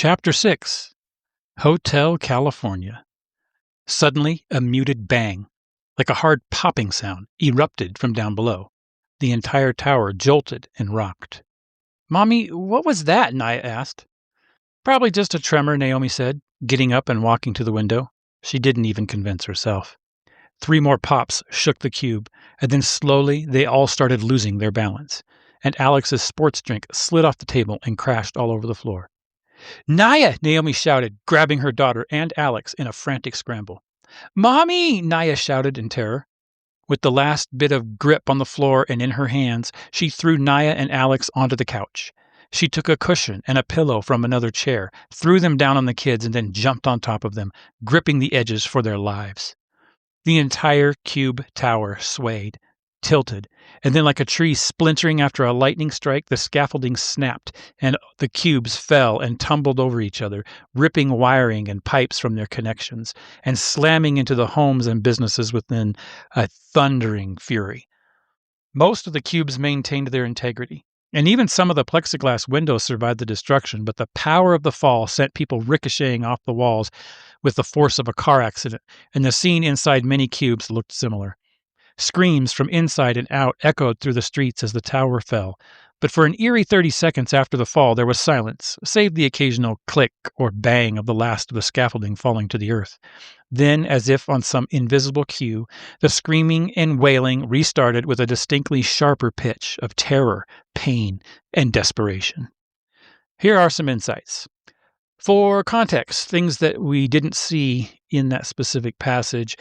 Chapter 6 Hotel California. Suddenly, a muted bang, like a hard popping sound, erupted from down below. The entire tower jolted and rocked. "Mommy, what was that?" Naya asked. "Probably just a tremor," Naomi said, getting up and walking to the window. She didn't even convince herself. 3 more pops shook the cube, and then slowly they all started losing their balance, and Alex's sports drink slid off the table and crashed all over the floor. "Naya!" Naomi shouted, grabbing her daughter and Alex in a frantic scramble. "Mommy!" Naya shouted in terror. With the last bit of grip on the floor and in her hands, she threw Naya and Alex onto the couch. She took a cushion and a pillow from another chair, threw them down on the kids, and then jumped on top of them, gripping the edges for their lives. The entire cube tower swayed, tilted, and then like a tree splintering after a lightning strike, the scaffolding snapped, and the cubes fell and tumbled over each other, ripping wiring and pipes from their connections, and slamming into the homes and businesses within a thundering fury. Most of the cubes maintained their integrity, and even some of the plexiglass windows survived the destruction, but the power of the fall sent people ricocheting off the walls with the force of a car accident, and the scene inside many cubes looked similar. Screams from inside and out echoed through the streets as the tower fell, but for an eerie 30 seconds after the fall there was silence, save the occasional click or bang of the last of the scaffolding falling to the earth. Then, as if on some invisible cue, the screaming and wailing restarted with a distinctly sharper pitch of terror, pain, and desperation. Here are some insights. For context, things that we didn't see in that specific passage,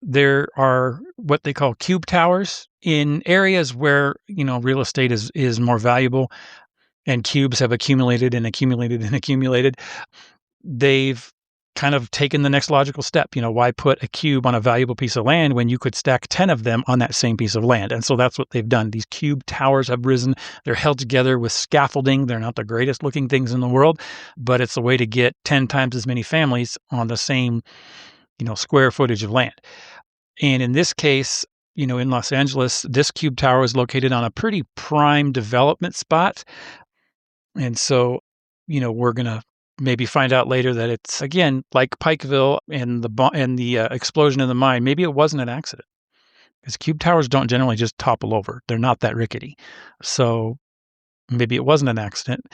there are what they call cube towers in areas where, real estate is more valuable and cubes have accumulated and accumulated and accumulated. They've kind of taken the next logical step. Why put a cube on a valuable piece of land when you could stack 10 of them on that same piece of land? And so that's what they've done. These cube towers have risen. They're held together with scaffolding. They're not the greatest looking things in the world, but it's a way to get 10 times as many families on the same, square footage of land. And in this case, in Los Angeles, this cube tower is located on a pretty prime development spot. And so, we're going to maybe find out later that it's, again, like Pikeville and the explosion in the mine. Maybe it wasn't an accident, because cube towers don't generally just topple over. They're not that rickety. So maybe it wasn't an accident,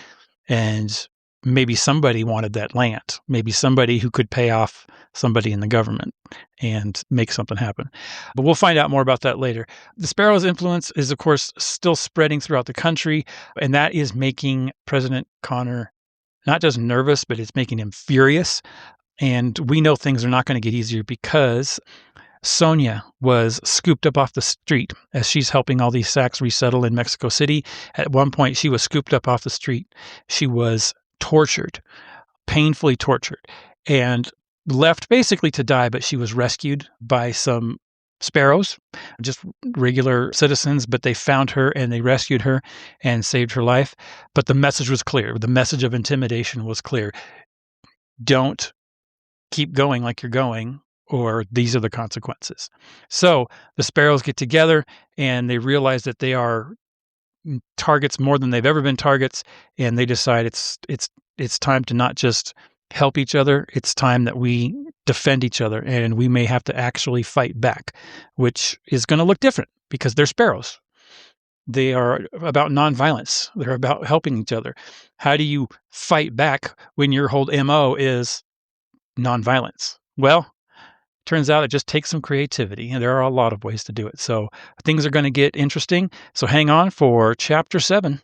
and maybe somebody wanted that land. Maybe somebody who could pay off somebody in the government and make something happen. But we'll find out more about that later. The Sparrows' influence is, of course, still spreading throughout the country, and that is making President Connor not just nervous, but it's making him furious. And we know things are not going to get easier because Sonja was scooped up off the street as she's helping all these sacks resettle in Mexico City. At one point, she was scooped up off the street. She was tortured, painfully tortured, and left basically to die, but she was rescued by some Sparrows, just regular citizens, but they found her and they rescued her and saved her life. But the message was clear. The message of intimidation was clear. Don't keep going like you're going, or these are the consequences. So the Sparrows get together and they realize that they are targets more than they've ever been targets, and they decide it's time to not just help each other. It's time that we defend each other, and we may have to actually fight back, which is going to look different because they're Sparrows. They are about nonviolence. They're about helping each other. How do you fight back when your whole MO is nonviolence? Well, turns out it just takes some creativity, and there are a lot of ways to do it. So things are going to get interesting. So hang on for Chapter 7.